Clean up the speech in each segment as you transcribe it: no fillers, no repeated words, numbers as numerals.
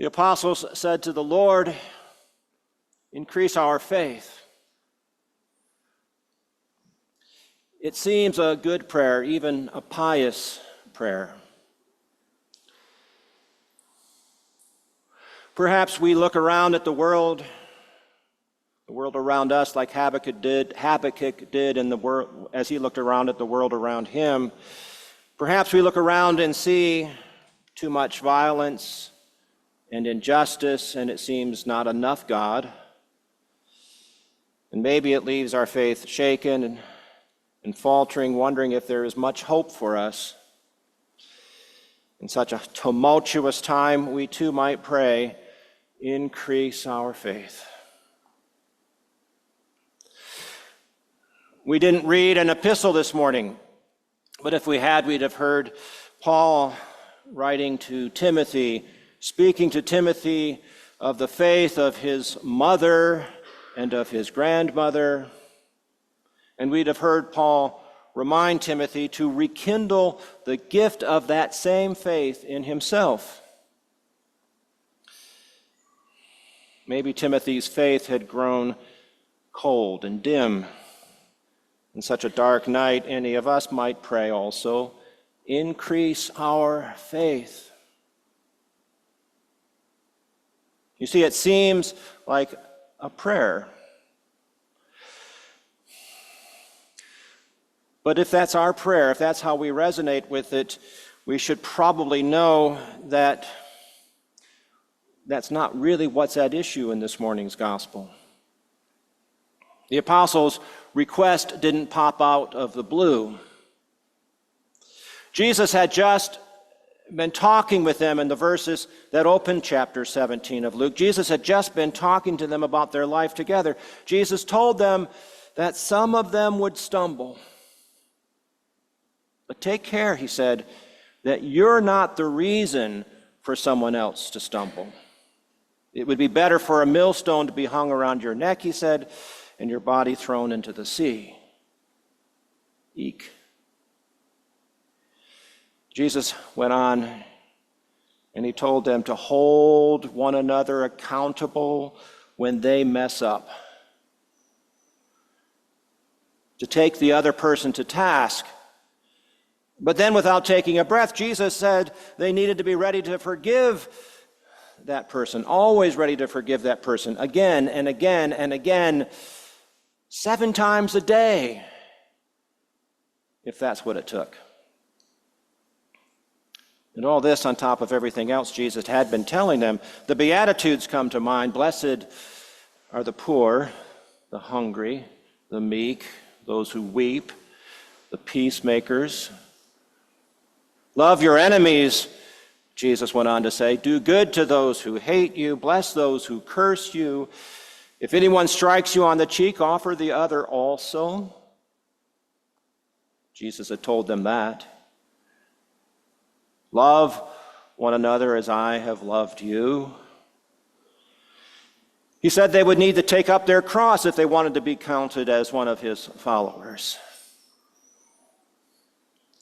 The apostles said to the Lord, "Increase our faith." It seems a good prayer, even a pious prayer. Perhaps we look around at the world around us like Habakkuk did in the world as he looked around at the world around him. Perhaps we look around and see too much violence and injustice, and it seems not enough God. And maybe it leaves our faith shaken and faltering, wondering if there is much hope for us. In such a tumultuous time, we too might pray, "Increase our faith." We didn't read an epistle this morning, but if we had, we'd have heard Paul writing to Timothy, speaking to Timothy of the faith of his mother and of his grandmother. And we'd have heard Paul remind Timothy to rekindle the gift of that same faith in himself. Maybe Timothy's faith had grown cold and dim. In such a dark night, any of us might pray also, "Increase our faith." You see, it seems like a prayer. But if that's our prayer, if that's how we resonate with it, we should probably know that that's not really what's at issue in this morning's gospel. The apostles' request didn't pop out of the blue. Jesus had just been talking with them in the verses that open chapter 17 of Luke. Jesus had just been talking to them about their life together. Jesus told them that some of them would stumble. But take care, he said, that you're not the reason for someone else to stumble. It would be better for a millstone to be hung around your neck, he said, and your body thrown into the sea. Eek. Jesus went on and he told them to hold one another accountable when they mess up. To take the other person to task. But then without taking a breath, Jesus said they needed to be ready to forgive that person, always ready to forgive that person again and again and again, 7 times a day, if that's what it took. And all this on top of everything else Jesus had been telling them. The Beatitudes come to mind. Blessed are the poor, the hungry, the meek, those who weep, the peacemakers. Love your enemies, Jesus went on to say. Do good to those who hate you. Bless those who curse you. If anyone strikes you on the cheek, offer the other also. Jesus had told them that. Love one another as I have loved you. He said they would need to take up their cross if they wanted to be counted as one of his followers.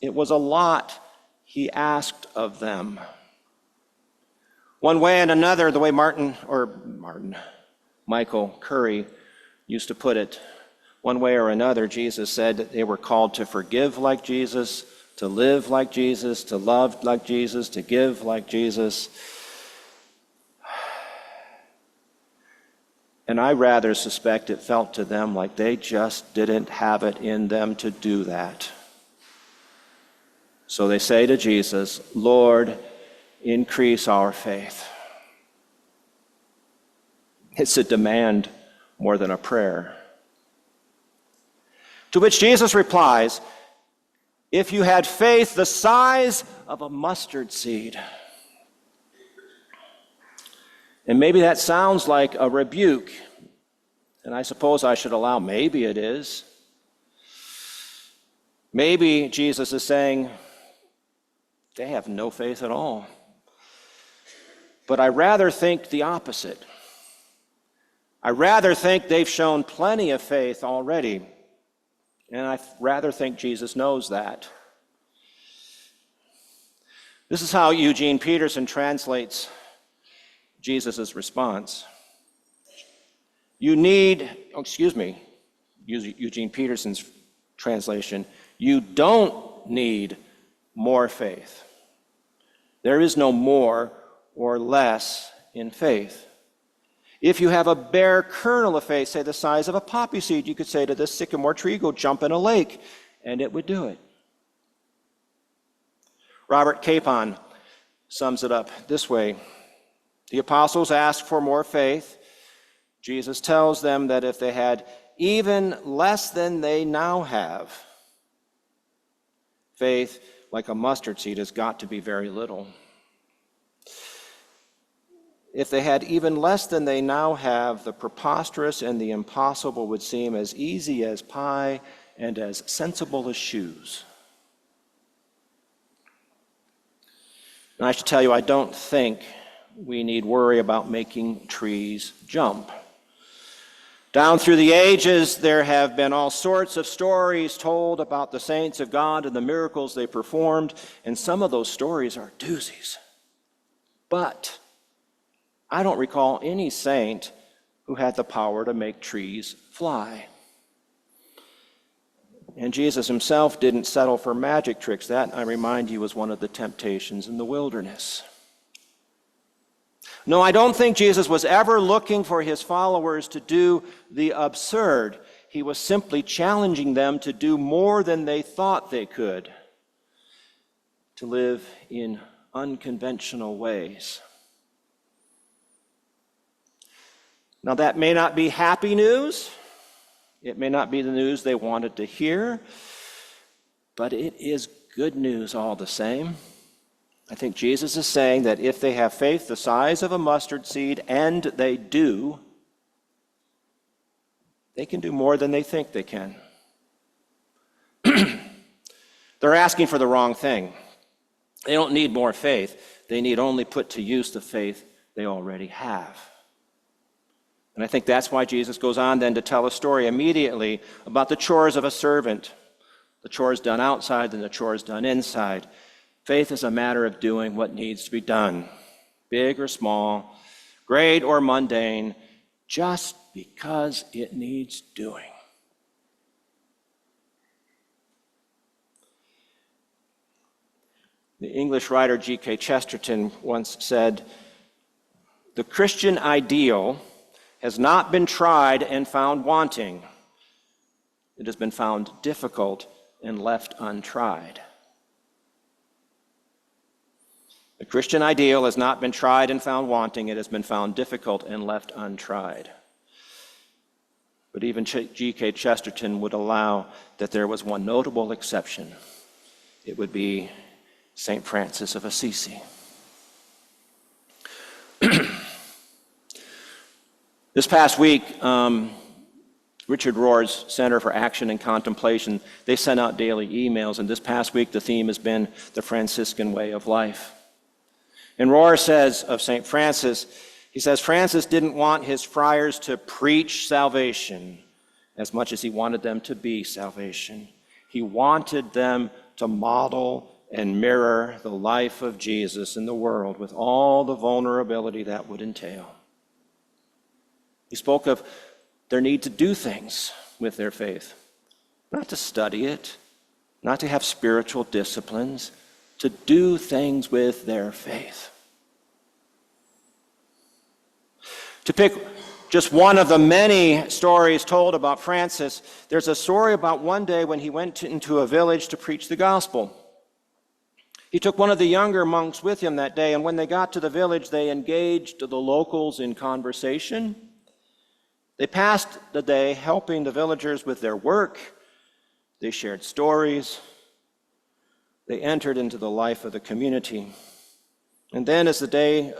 It was a lot he asked of them. One way and another, the way Michael Curry used to put it, one way or another, Jesus said that they were called to forgive like Jesus, to live like Jesus, to love like Jesus, to give like Jesus. And I rather suspect it felt to them like they just didn't have it in them to do that. So they say to Jesus, "Lord, increase our faith." It's a demand more than a prayer. To which Jesus replies, "If you had faith the size of a mustard seed." And maybe that sounds like a rebuke, and I suppose I should allow maybe it is. Maybe Jesus is saying, they have no faith at all. But I rather think the opposite. I rather think they've shown plenty of faith already, and I rather think Jesus knows that. This is how Eugene Peterson translates Jesus' response. Eugene Peterson's translation, you don't need more faith. There is no more or less in faith. If you have a bare kernel of faith, say the size of a poppy seed, you could say to this sycamore tree, go jump in a lake, and it would do it. Robert Capon sums it up this way. The apostles asked for more faith. Jesus tells them that if they had even less than they now have, faith like a mustard seed has got to be very little. If they had even less than they now have, the preposterous and the impossible would seem as easy as pie and as sensible as shoes. And I should tell you, I don't think we need worry about making trees jump. Down through the ages, there have been all sorts of stories told about the saints of God and the miracles they performed, and some of those stories are doozies. But I don't recall any saint who had the power to make trees fly. And Jesus himself didn't settle for magic tricks. That, I remind you, was one of the temptations in the wilderness. No, I don't think Jesus was ever looking for his followers to do the absurd. He was simply challenging them to do more than they thought they could, to live in unconventional ways. Now, that may not be happy news. It may not be the news they wanted to hear, but it is good news all the same. I think Jesus is saying that if they have faith the size of a mustard seed, and they do, they can do more than they think they can. They're asking for the wrong thing. They don't need more faith. They need only put to use the faith they already have. And I think that's why Jesus goes on then to tell a story immediately about the chores of a servant. The chores done outside and the chores done inside. Faith is a matter of doing what needs to be done, big or small, great or mundane, just because it needs doing. The English writer G.K. Chesterton once said, "The Christian ideal has not been tried and found wanting. It has been found difficult and left untried." The Christian ideal has not been tried and found wanting. It has been found difficult and left untried. But even G.K. Chesterton would allow that there was one notable exception. It would be St. Francis of Assisi. This past week, Richard Rohr's Center for Action and Contemplation, they sent out daily emails, and this past week the theme has been the Franciscan way of life. And Rohr says of St. Francis, he says, Francis didn't want his friars to preach salvation as much as he wanted them to be salvation. He wanted them to model and mirror the life of Jesus in the world with all the vulnerability that would entail. He spoke of their need to do things with their faith, not to study it, not to have spiritual disciplines, to do things with their faith. To pick just one of the many stories told about Francis, there's a story about one day when he went into a village to preach the gospel. He took one of the younger monks with him that day, and when they got to the village, they engaged the locals in conversation. They passed the day helping the villagers with their work. They shared stories. They entered into the life of the community. And then as the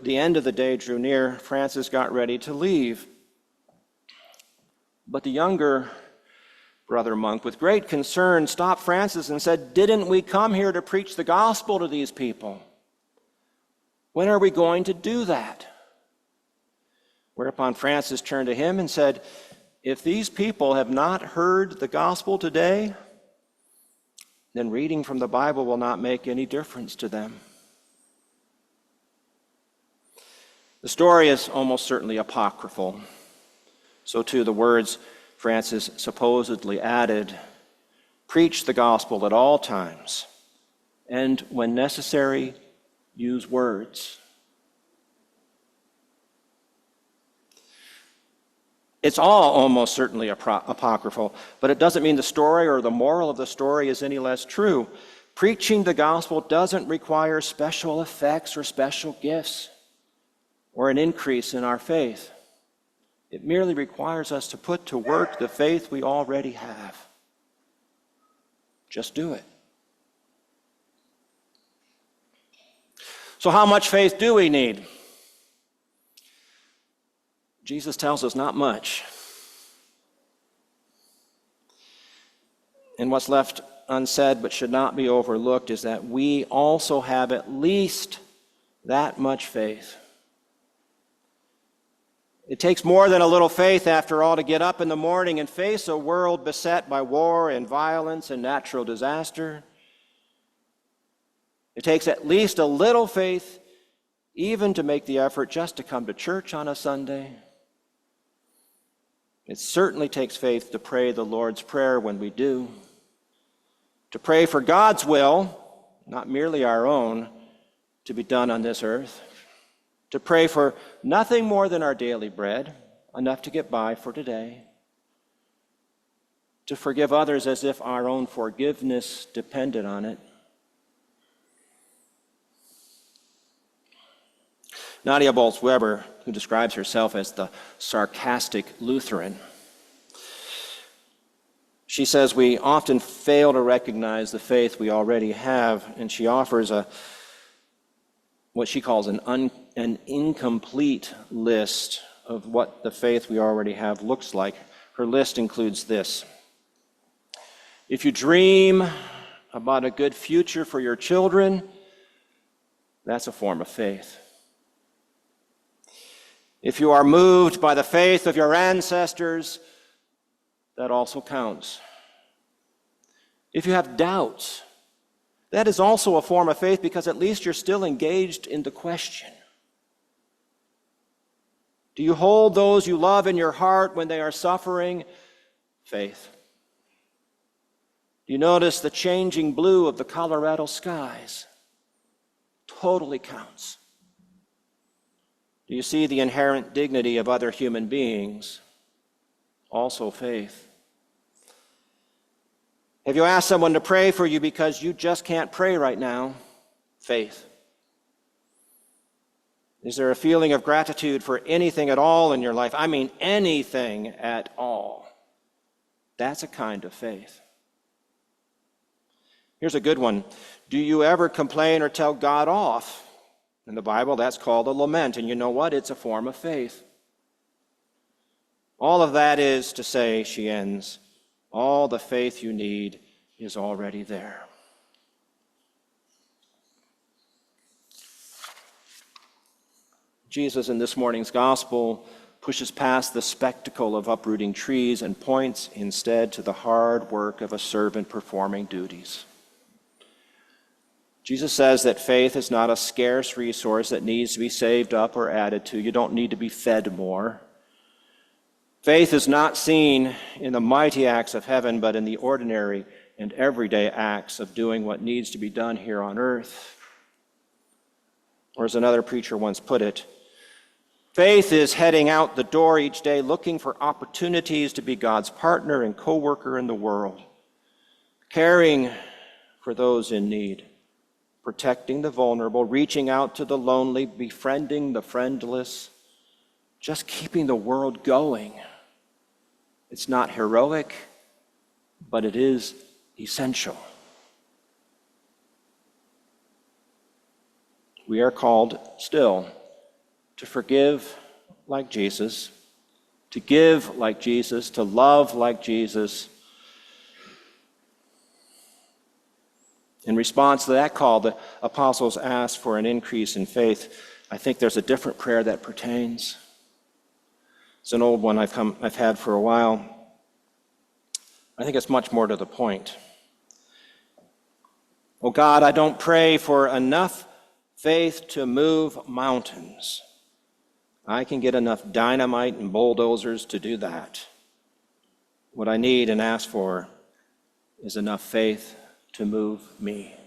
end of the day drew near, Francis got ready to leave. But the younger brother monk, with great concern, stopped Francis and said, "Didn't we come here to preach the gospel to these people? When are we going to do that?" Whereupon Francis turned to him and said, "If these people have not heard the gospel today, then reading from the Bible will not make any difference to them." The story is almost certainly apocryphal. So too the words Francis supposedly added, preach the gospel at all times, and when necessary, use words. It's all almost certainly apocryphal, but it doesn't mean the story or the moral of the story is any less true. Preaching the gospel doesn't require special effects or special gifts or an increase in our faith. It merely requires us to put to work the faith we already have. Just do it. So how much faith do we need? Jesus tells us not much. And what's left unsaid but should not be overlooked is that we also have at least that much faith. It takes more than a little faith, after all, to get up in the morning and face a world beset by war and violence and natural disaster. It takes at least a little faith even to make the effort just to come to church on a Sunday. It certainly takes faith to pray the Lord's Prayer when we do, to pray for God's will, not merely our own, to be done on this earth, to pray for nothing more than our daily bread, enough to get by for today, to forgive others as if our own forgiveness depended on it. Nadia Bolz-Weber, who describes herself as the sarcastic Lutheran, she says we often fail to recognize the faith we already have, and she offers what she calls an incomplete list of what the faith we already have looks like. Her list includes this: if you dream about a good future for your children, that's a form of faith. If you are moved by the faith of your ancestors, that also counts. If you have doubts, that is also a form of faith, because at least you're still engaged in the question. Do you hold those you love in your heart when they are suffering? Faith. Do you notice the changing blue of the Colorado skies? Totally counts. Do you see the inherent dignity of other human beings? Also faith. Have you asked someone to pray for you because you just can't pray right now? Faith. Is there a feeling of gratitude for anything at all in your life? I mean anything at all. That's a kind of faith. Here's a good one. Do you ever complain or tell God off? In the Bible, that's called a lament, and you know what? It's a form of faith. All of that is to say, she ends, all the faith you need is already there. Jesus, in this morning's gospel, pushes past the spectacle of uprooting trees and points instead to the hard work of a servant performing duties. Jesus says that faith is not a scarce resource that needs to be saved up or added to. You don't need to be fed more. Faith is not seen in the mighty acts of heaven, but in the ordinary and everyday acts of doing what needs to be done here on earth. Or as another preacher once put it, faith is heading out the door each day looking for opportunities to be God's partner and co-worker in the world, caring for those in need, protecting the vulnerable, reaching out to the lonely, befriending the friendless, just keeping the world going. It's not heroic, but it is essential. We are called still to forgive like Jesus, to give like Jesus, to love like Jesus. In response to that call, the apostles asked for an increase in faith. I think there's a different prayer that pertains. It's an old one I've had for a while. I think it's much more to the point. Oh God, I don't pray for enough faith to move mountains, I can get enough dynamite and bulldozers to do that. What I need and ask for is enough faith to move me.